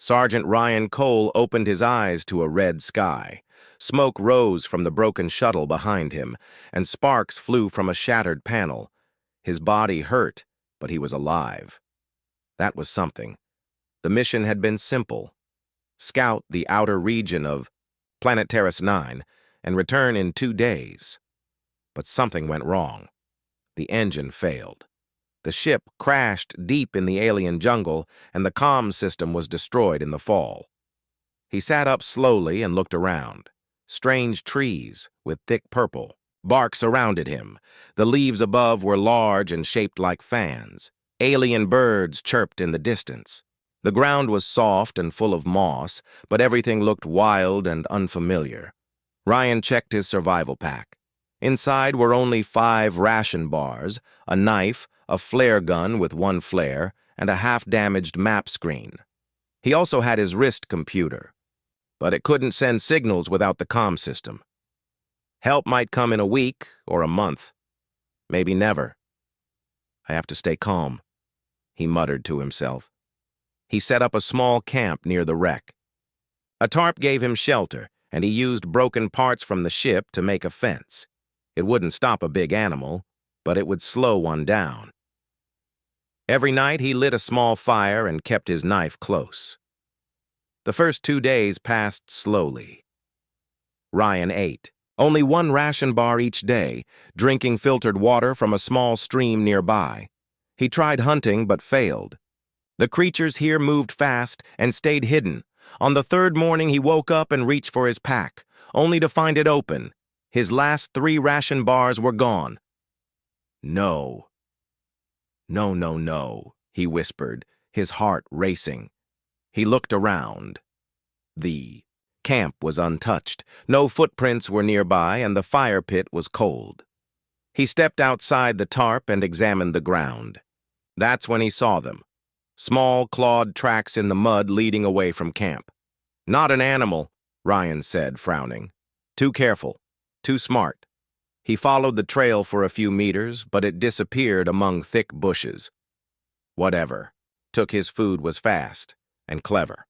Sergeant Ryan Cole opened his eyes to a red sky. Smoke rose from the broken shuttle behind him, and sparks flew from a shattered panel. His body hurt, but he was alive. That was something. The mission had been simple. Scout the outer region of Planet Terrace 9 and return in 2 days. But something went wrong. The engine failed. The ship crashed deep in the alien jungle, and the comm system was destroyed in the fall. He sat up slowly and looked around. Strange trees with thick purple bark surrounded him. The leaves above were large and shaped like fans. Alien birds chirped in the distance. The ground was soft and full of moss, but everything looked wild and unfamiliar. Ryan checked his survival pack. Inside were only 5 ration bars, a knife, a flare gun with 1 flare, and a half-damaged map screen. He also had his wrist computer, but it couldn't send signals without the comm system. Help might come in a week or a month. Maybe never. I have to stay calm, he muttered to himself. He set up a small camp near the wreck. A tarp gave him shelter, and he used broken parts from the ship to make a fence. It wouldn't stop a big animal, but it would slow one down. Every night he lit a small fire and kept his knife close. The first 2 days passed slowly. Ryan ate. Only 1 ration bar each day, drinking filtered water from a small stream nearby. He tried hunting but failed. The creatures here moved fast and stayed hidden. On the 3rd morning he woke up and reached for his pack, only to find it open. His last 3 ration bars were gone. No. No, no, no, he whispered, his heart racing. He looked around. The camp was untouched. No footprints were nearby, and the fire pit was cold. He stepped outside the tarp and examined the ground. That's when he saw them. Small, clawed tracks in the mud leading away from camp. Not an animal, Ryan said, frowning. Too careful. Too smart. He followed the trail for a few meters, but it disappeared among thick bushes. Whatever. Took his food was fast and clever.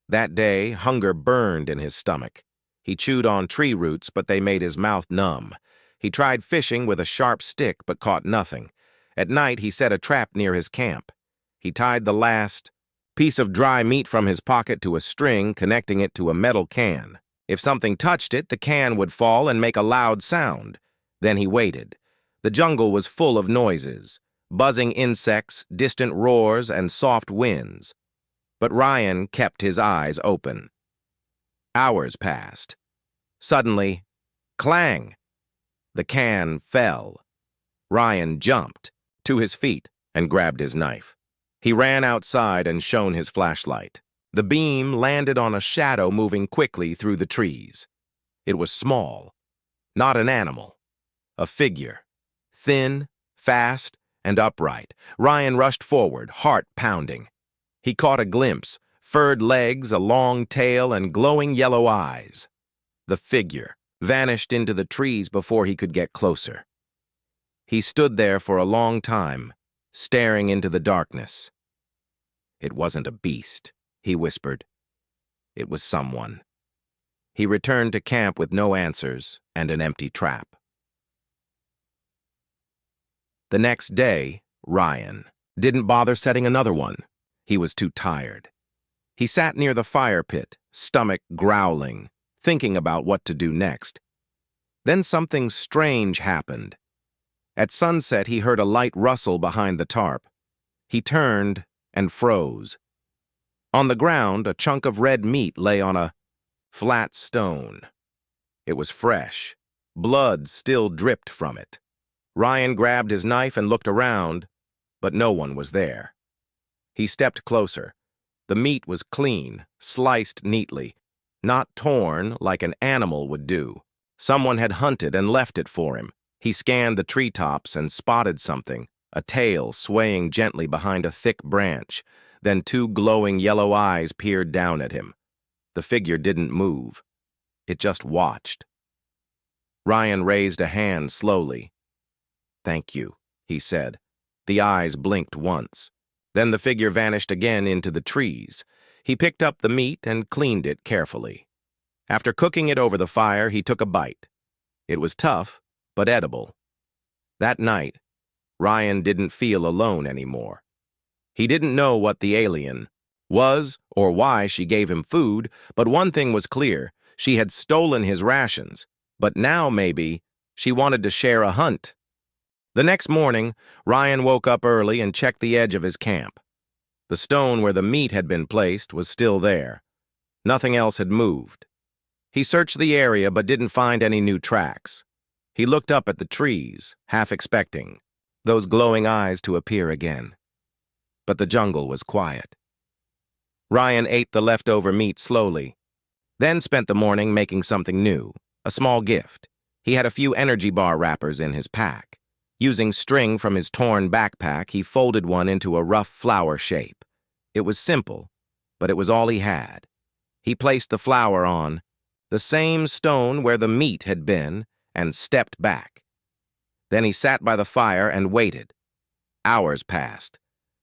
That day, hunger burned in his stomach. He chewed on tree roots, but they made his mouth numb. He tried fishing with a sharp stick, but caught nothing. At night, he set a trap near his camp. He tied the last piece of dry meat from his pocket to a string, connecting it to a metal can. If something touched it, the can would fall and make a loud sound. Then he waited. The jungle was full of noises, buzzing insects, distant roars, and soft winds. But Ryan kept his eyes open. Hours passed. Suddenly, clang! The can fell. Ryan jumped to his feet and grabbed his knife. He ran outside and shone his flashlight. The beam landed on a shadow moving quickly through the trees. It was small, not an animal, a figure, thin, fast, and upright. Ryan rushed forward, heart pounding. He caught a glimpse, furred legs, a long tail, and glowing yellow eyes. The figure vanished into the trees before he could get closer. He stood there for a long time, staring into the darkness. It wasn't a beast, he whispered. It was someone. He returned to camp with no answers and an empty trap. The next day, Ryan didn't bother setting another one. He was too tired. He sat near the fire pit, stomach growling, thinking about what to do next. Then something strange happened. At sunset, he heard a light rustle behind the tarp. He turned and froze. On the ground, a chunk of red meat lay on a flat stone. It was fresh. Blood still dripped from it. Ryan grabbed his knife and looked around, but no one was there. He stepped closer. The meat was clean, sliced neatly, not torn like an animal would do. Someone had hunted and left it for him. He scanned the treetops and spotted something, a tail swaying gently behind a thick branch. Then 2 glowing yellow eyes peered down at him. The figure didn't move. It just watched. Ryan raised a hand slowly. "Thank you," he said. The eyes blinked once. Then the figure vanished again into the trees. He picked up the meat and cleaned it carefully. After cooking it over the fire, he took a bite. It was tough, but edible. That night, Ryan didn't feel alone anymore. He didn't know what the alien was or why she gave him food, but one thing was clear: she had stolen his rations, but now maybe she wanted to share a hunt. The next morning, Ryan woke up early and checked the edge of his camp. The stone where the meat had been placed was still there. Nothing else had moved. He searched the area but didn't find any new tracks. He looked up at the trees, half expecting those glowing eyes to appear again. But the jungle was quiet. Ryan ate the leftover meat slowly, then spent the morning making something new, a small gift. He had a few energy bar wrappers in his pack. Using string from his torn backpack, he folded one into a rough flower shape. It was simple, but it was all he had. He placed the flower on the same stone where the meat had been and stepped back. Then he sat by the fire and waited. Hours passed.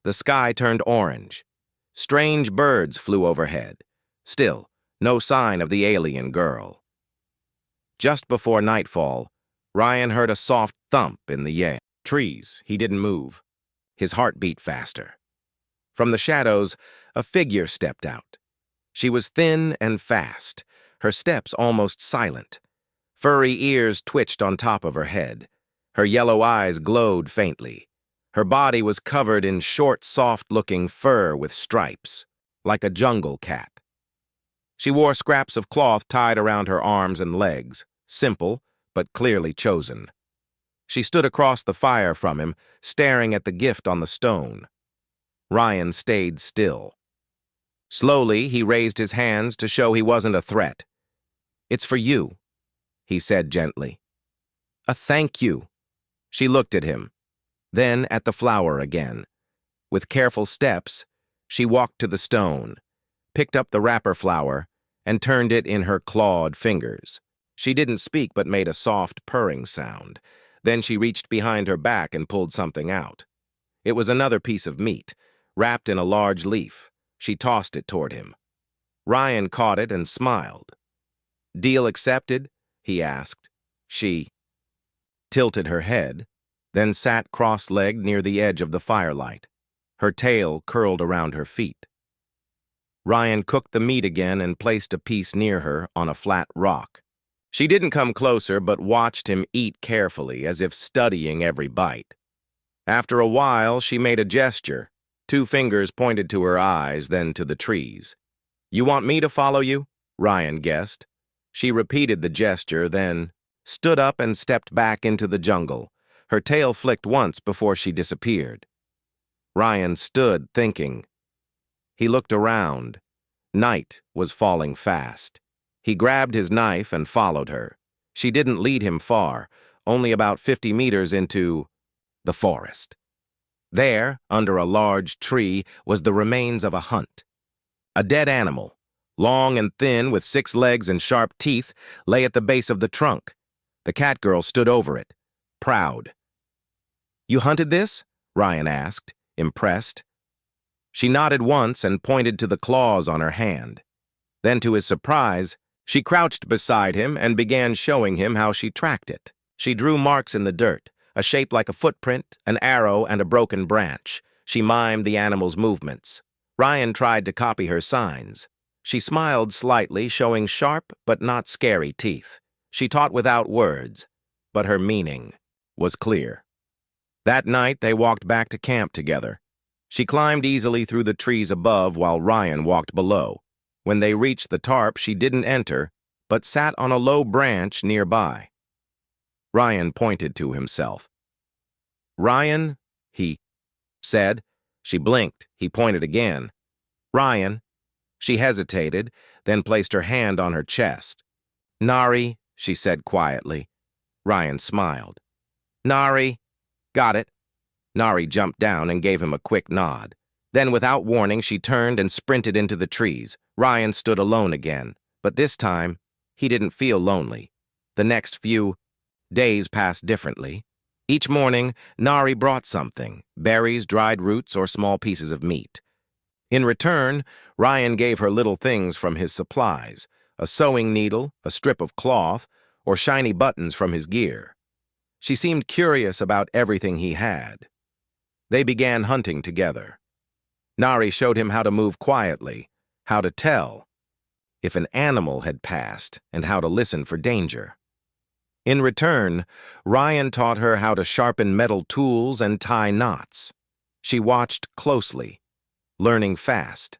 The sky turned orange. Strange birds flew overhead. Still, no sign of the alien girl. Just before nightfall, Ryan heard a soft thump in the trees. He didn't move. His heart beat faster. From the shadows, a figure stepped out. She was thin and fast, her steps almost silent. Furry ears twitched on top of her head. Her yellow eyes glowed faintly. Her body was covered in short, soft-looking fur with stripes, like a jungle cat. She wore scraps of cloth tied around her arms and legs, simple, but clearly chosen. She stood across the fire from him, staring at the gift on the stone. Ryan stayed still. Slowly, he raised his hands to show he wasn't a threat. "It's for you," he said gently. "A thank you." She looked at him, then at the flower again. With careful steps, she walked to the stone, picked up the wrapper flower, and turned it in her clawed fingers. She didn't speak but made a soft purring sound. Then she reached behind her back and pulled something out. It was another piece of meat, wrapped in a large leaf. She tossed it toward him. Ryan caught it and smiled. "Deal accepted?" he asked. She tilted her head, then sat cross-legged near the edge of the firelight. Her tail curled around her feet. Ryan cooked the meat again and placed a piece near her on a flat rock. She didn't come closer but watched him eat carefully, as if studying every bite. After a while, she made a gesture. 2 fingers pointed to her eyes, then to the trees. "You want me to follow you?" Ryan guessed. She repeated the gesture, then stood up and stepped back into the jungle. Her tail flicked once before she disappeared. Ryan stood, thinking. He looked around. Night was falling fast. He grabbed his knife and followed her. She didn't lead him far, only about 50 meters into the forest. There, under a large tree, was the remains of a hunt. A dead animal, long and thin with 6 legs and sharp teeth, lay at the base of the trunk. The cat girl stood over it, proud. "You hunted this?" Ryan asked, impressed. She nodded once and pointed to the claws on her hand. Then, to his surprise, she crouched beside him and began showing him how she tracked it. She drew marks in the dirt, a shape like a footprint, an arrow, and a broken branch. She mimed the animal's movements. Ryan tried to copy her signs. She smiled slightly, showing sharp but not scary teeth. She taught without words, but her meaning was clear. That night, they walked back to camp together. She climbed easily through the trees above while Ryan walked below. When they reached the tarp, she didn't enter, but sat on a low branch nearby. Ryan pointed to himself. "Ryan," he said. She blinked. He pointed again. "Ryan." She hesitated, then placed her hand on her chest. "Nari," she said quietly. Ryan smiled. "Nari." "Got it." Nari jumped down and gave him a quick nod. Then, without warning, she turned and sprinted into the trees. Ryan stood alone again, but this time, he didn't feel lonely. The next few days passed differently. Each morning, Nari brought something: berries, dried roots, or small pieces of meat. In return, Ryan gave her little things from his supplies, a sewing needle, a strip of cloth, or shiny buttons from his gear. She seemed curious about everything he had. They began hunting together. Nari showed him how to move quietly, how to tell if an animal had passed, and how to listen for danger. In return, Ryan taught her how to sharpen metal tools and tie knots. She watched closely, learning fast.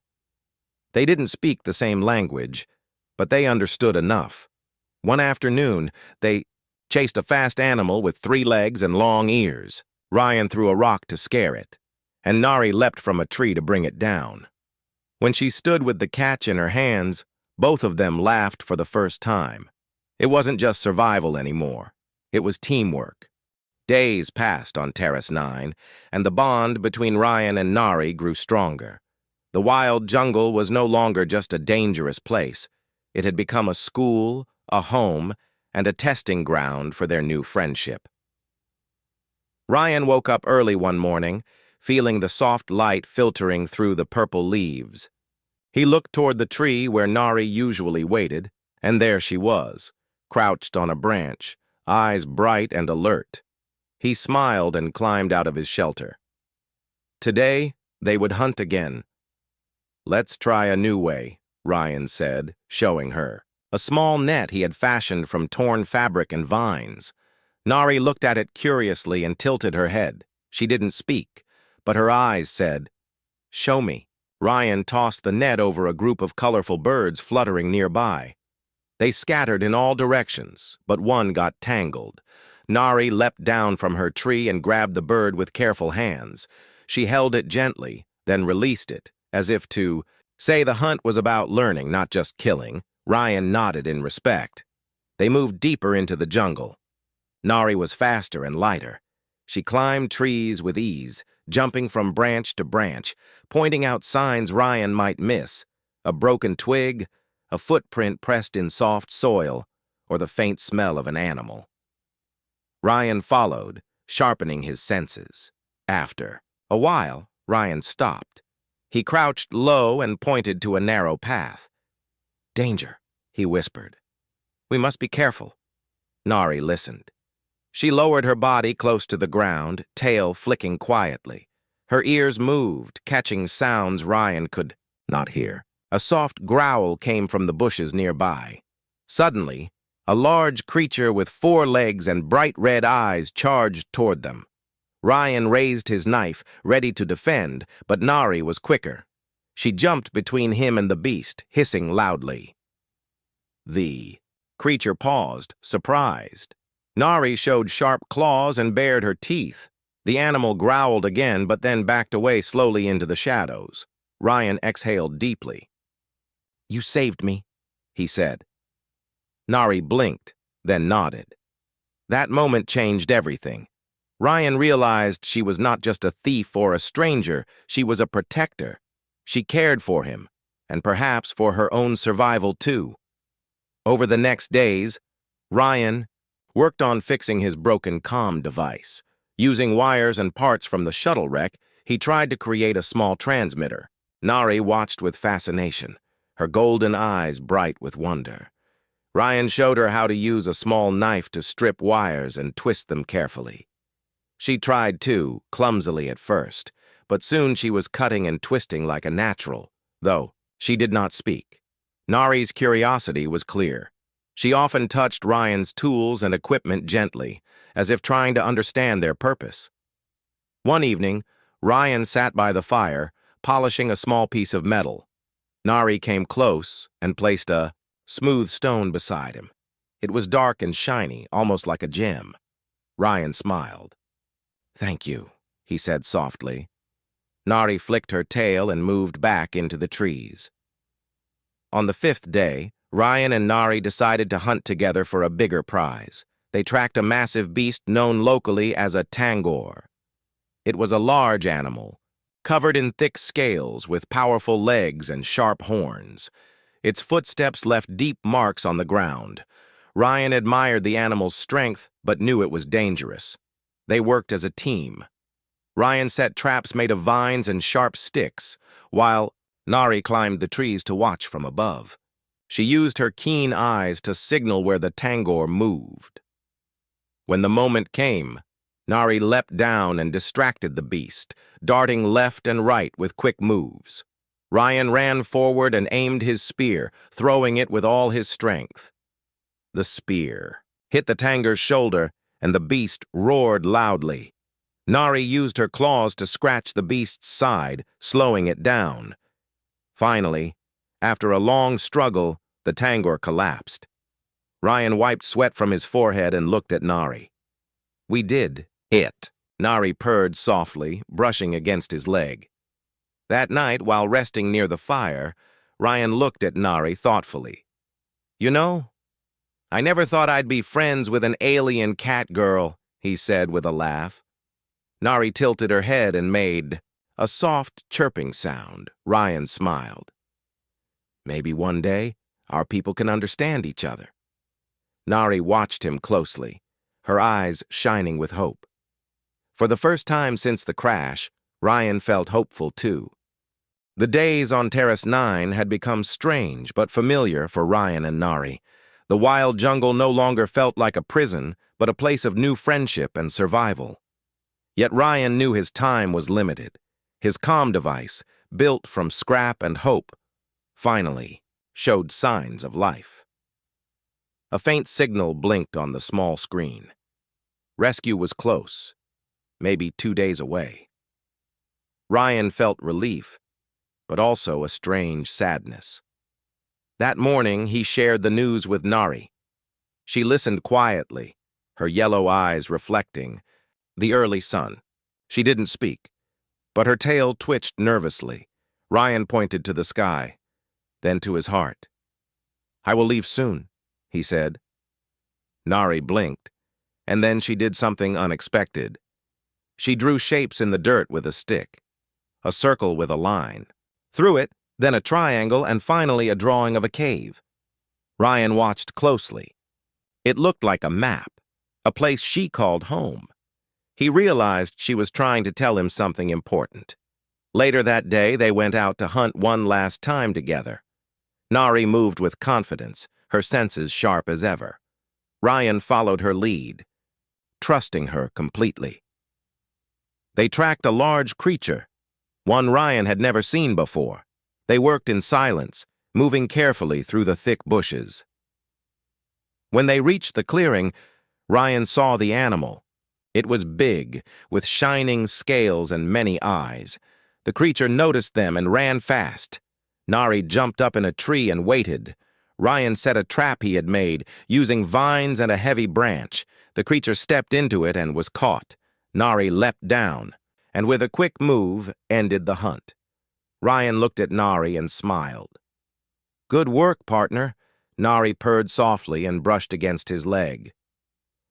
They didn't speak the same language, but they understood enough. One afternoon, they chased a fast animal with 3 legs and long ears. Ryan threw a rock to scare it, and Nari leapt from a tree to bring it down. When she stood with the catch in her hands, both of them laughed for the first time. It wasn't just survival anymore. It was teamwork. Days passed on Terrace 9, and the bond between Ryan and Nari grew stronger. The wild jungle was no longer just a dangerous place. It had become a school, a home, and a testing ground for their new friendship. Ryan woke up early one morning, feeling the soft light filtering through the purple leaves. He looked toward the tree where Nari usually waited, and there she was, crouched on a branch, eyes bright and alert. He smiled and climbed out of his shelter. Today, they would hunt again. "Let's try a new way," Ryan said, showing her. A small net he had fashioned from torn fabric and vines. Nari looked at it curiously and tilted her head. She didn't speak, but her eyes said, "Show me." Ryan tossed the net over a group of colorful birds fluttering nearby. They scattered in all directions, but one got tangled. Nari leapt down from her tree and grabbed the bird with careful hands. She held it gently, then released it, as if to say the hunt was about learning, not just killing. Ryan nodded in respect. They moved deeper into the jungle. Nari was faster and lighter. She climbed trees with ease, jumping from branch to branch, pointing out signs Ryan might miss: a broken twig, a footprint pressed in soft soil, or the faint smell of an animal. Ryan followed, sharpening his senses. After a while, Ryan stopped. He crouched low and pointed to a narrow path. "Danger," he whispered. "We must be careful." Nari listened. She lowered her body close to the ground, tail flicking quietly. Her ears moved, catching sounds Ryan could not hear. A soft growl came from the bushes nearby. Suddenly, a large creature with 4 legs and bright red eyes charged toward them. Ryan raised his knife, ready to defend, but Nari was quicker. She jumped between him and the beast, hissing loudly. The creature paused, surprised. Nari showed sharp claws and bared her teeth. The animal growled again, but then backed away slowly into the shadows. Ryan exhaled deeply. "You saved me," he said. Nari blinked, then nodded. That moment changed everything. Ryan realized she was not just a thief or a stranger, she was a protector. She cared for him, and perhaps for her own survival too. Over the next days, Ryan worked on fixing his broken comm device. Using wires and parts from the shuttle wreck, he tried to create a small transmitter. Nari watched with fascination, her golden eyes bright with wonder. Ryan showed her how to use a small knife to strip wires and twist them carefully. She tried too, clumsily at first, but soon she was cutting and twisting like a natural, though she did not speak. Nari's curiosity was clear. She often touched Ryan's tools and equipment gently, as if trying to understand their purpose. One evening, Ryan sat by the fire, polishing a small piece of metal. Nari came close and placed a smooth stone beside him. It was dark and shiny, almost like a gem. Ryan smiled. "Thank you," he said softly. Nari flicked her tail and moved back into the trees. On the 5th day, Ryan and Nari decided to hunt together for a bigger prize. They tracked a massive beast known locally as a tangor. It was a large animal, covered in thick scales with powerful legs and sharp horns. Its footsteps left deep marks on the ground. Ryan admired the animal's strength, but knew it was dangerous. They worked as a team. Ryan set traps made of vines and sharp sticks, while Nari climbed the trees to watch from above. She used her keen eyes to signal where the tangor moved. When the moment came, Nari leapt down and distracted the beast, darting left and right with quick moves. Ryan ran forward and aimed his spear, throwing it with all his strength. The spear hit the tangor's shoulder, and the beast roared loudly. Nari used her claws to scratch the beast's side, slowing it down. Finally, after a long struggle, the tangor collapsed. Ryan wiped sweat from his forehead and looked at Nari. "We did it," Nari purred softly, brushing against his leg. That night, while resting near the fire, Ryan looked at Nari thoughtfully. "You know, I never thought I'd be friends with an alien cat girl," he said with a laugh. Nari tilted her head and made a soft chirping sound. Ryan smiled. "Maybe one day our people can understand each other." Nari watched him closely, her eyes shining with hope. For the first time since the crash, Ryan felt hopeful too. The days on Terrace 9 had become strange but familiar for Ryan and Nari. The wild jungle no longer felt like a prison, but a place of new friendship and survival. Yet Ryan knew his time was limited. His comm device, built from scrap and hope, finally showed signs of life. A faint signal blinked on the small screen. Rescue was close, maybe 2 days away. Ryan felt relief, but also a strange sadness. That morning, he shared the news with Nari. She listened quietly, her yellow eyes reflecting the early sun. She didn't speak, but her tail twitched nervously. Ryan pointed to the sky, then to his heart. "I will leave soon," he said. Nari blinked, and then she did something unexpected. She drew shapes in the dirt with a stick, a circle with a line. Through it, then a triangle, and finally a drawing of a cave. Ryan watched closely. It looked like a map, a place she called home. He realized she was trying to tell him something important. Later that day, they went out to hunt one last time together. Nari moved with confidence, her senses sharp as ever. Ryan followed her lead, trusting her completely. They tracked a large creature, one Ryan had never seen before. They worked in silence, moving carefully through the thick bushes. When they reached the clearing, Ryan saw the animal. It was big, with shining scales and many eyes. The creature noticed them and ran fast. Nari jumped up in a tree and waited. Ryan set a trap he had made, using vines and a heavy branch. The creature stepped into it and was caught. Nari leapt down, and with a quick move, ended the hunt. Ryan looked at Nari and smiled. "Good work, partner," Nari purred softly and brushed against his leg.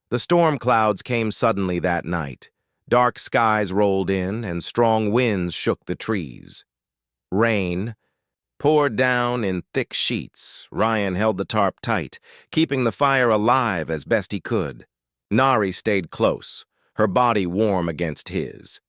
The storm clouds came suddenly that night. Dark skies rolled in, and strong winds shook the trees. Rain poured down in thick sheets. Ryan held the tarp tight, keeping the fire alive as best he could. Nari stayed close, her body warm against his.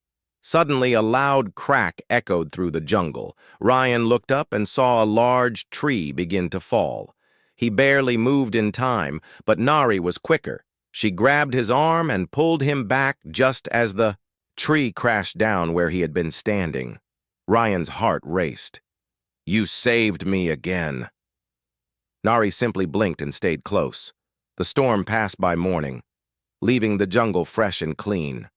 Suddenly, a loud crack echoed through the jungle. Ryan looked up and saw a large tree begin to fall. He barely moved in time, but Nari was quicker. She grabbed his arm and pulled him back just as the tree crashed down where he had been standing. Ryan's heart raced. "You saved me again." Nari simply blinked and stayed close. The storm passed by morning, leaving the jungle fresh and clean.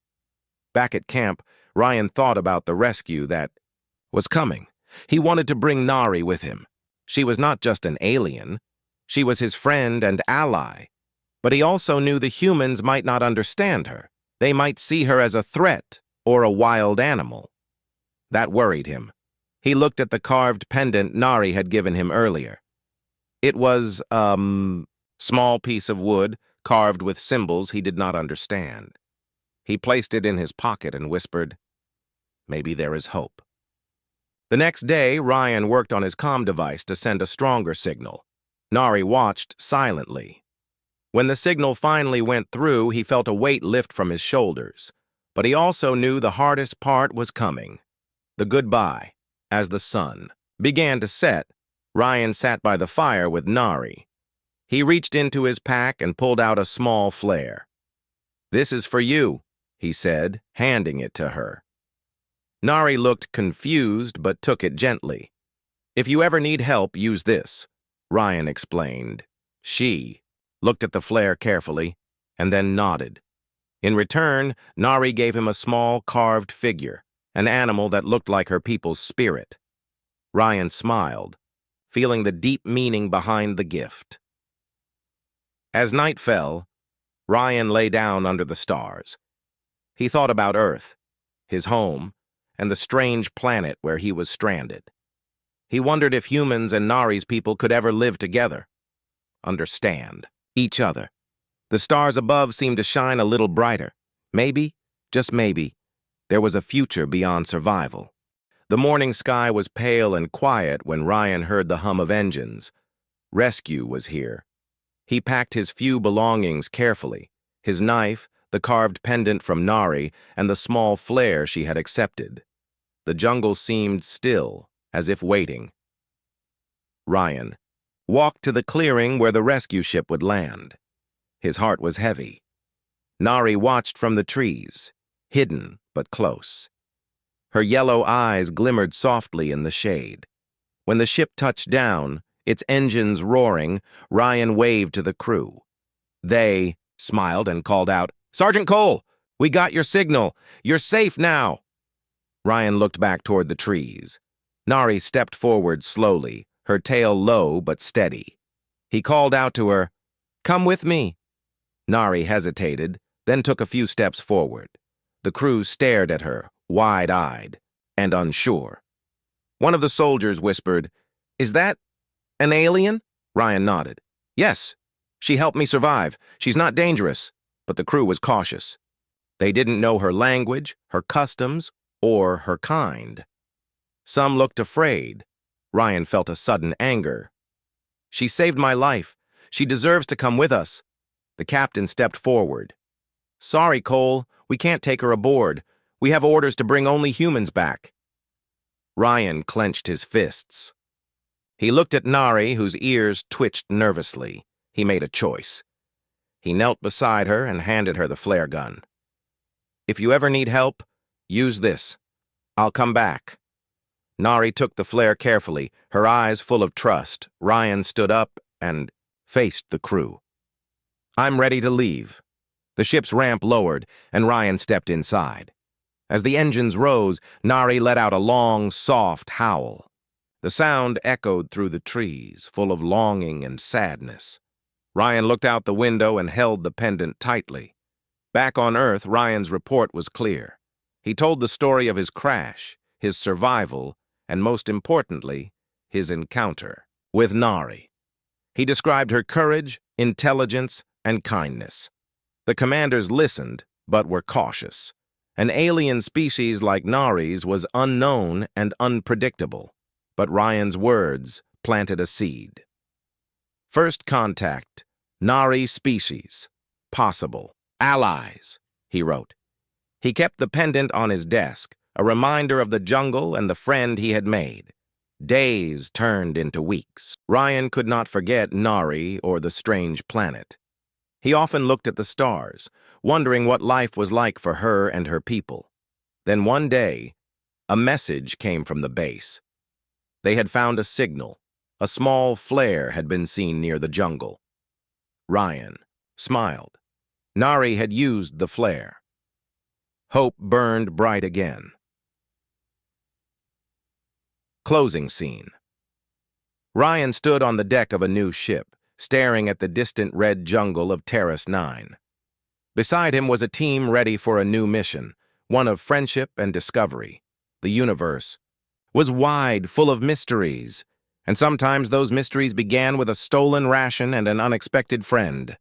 Back at camp, Ryan thought about the rescue that was coming. He wanted to bring Nari with him. She was not just an alien. She was his friend and ally. But he also knew the humans might not understand her. They might see her as a threat or a wild animal. That worried him. He looked at the carved pendant Nari had given him earlier. It was a small piece of wood carved with symbols he did not understand. He placed it in his pocket and whispered, "Maybe there is hope." The next day, Ryan worked on his comm device to send a stronger signal. Nari watched silently. When the signal finally went through, he felt a weight lift from his shoulders. But he also knew the hardest part was coming. The goodbye, as the sun began to set, Ryan sat by the fire with Nari. He reached into his pack and pulled out a small flare. "This is for you," he said, handing it to her. Nari looked confused but took it gently. "If you ever need help, use this," Ryan explained. She looked at the flare carefully and then nodded. In return, Nari gave him a small carved figure, an animal that looked like her people's spirit. Ryan smiled, feeling the deep meaning behind the gift. As night fell, Ryan lay down under the stars. He thought about Earth, his home, and the strange planet where he was stranded. He wondered if humans and Nari's people could ever live together, understand each other. The stars above seemed to shine a little brighter. Maybe, just maybe, there was a future beyond survival. The morning sky was pale and quiet when Ryan heard the hum of engines. Rescue was here. He packed his few belongings carefully, his knife, the carved pendant from Nari, and the small flare she had accepted. The jungle seemed still, as if waiting. Ryan walked to the clearing where the rescue ship would land. His heart was heavy. Nari watched from the trees, hidden but close. Her yellow eyes glimmered softly in the shade. When the ship touched down, its engines roaring, Ryan waved to the crew. They smiled and called out, "Sergeant Cole, we got your signal. You're safe now." Ryan looked back toward the trees. Nari stepped forward slowly, her tail low but steady. He called out to her, "Come with me." Nari hesitated, then took a few steps forward. The crew stared at her, wide-eyed and unsure. One of the soldiers whispered, "Is that an alien?" Ryan nodded. "Yes, she helped me survive. She's not dangerous." But the crew was cautious. They didn't know her language, her customs, or her kind. Some looked afraid. Ryan felt a sudden anger. "She saved my life. She deserves to come with us." The captain stepped forward. "Sorry, Cole, we can't take her aboard. We have orders to bring only humans back." Ryan clenched his fists. He looked at Nari, whose ears twitched nervously. He made a choice. He knelt beside her and handed her the flare gun. "If you ever need help, use this. I'll come back." Nari took the flare carefully, her eyes full of trust. Ryan stood up and faced the crew. "I'm ready to leave." The ship's ramp lowered, and Ryan stepped inside. As the engines rose, Nari let out a long, soft howl. The sound echoed through the trees, full of longing and sadness. Ryan looked out the window and held the pendant tightly. Back on Earth, Ryan's report was clear. He told the story of his crash, his survival, and most importantly, his encounter with Nari. He described her courage, intelligence, and kindness. The commanders listened, but were cautious. An alien species like Nari's was unknown and unpredictable, but Ryan's words planted a seed. First contact, Nari species, possible, allies, he wrote. He kept the pendant on his desk, a reminder of the jungle and the friend he had made. Days turned into weeks. Ryan could not forget Nari or the strange planet. He often looked at the stars, wondering what life was like for her and her people. Then one day, a message came from the base. They had found a signal. A small flare had been seen near the jungle. Ryan smiled. Nari had used the flare. Hope burned bright again. Closing scene. Ryan stood on the deck of a new ship, staring at the distant red jungle of Terrace 9. Beside him was a team ready for a new mission, one of friendship and discovery. The universe was wide, full of mysteries, and sometimes those mysteries began with a stolen ration and an unexpected friend.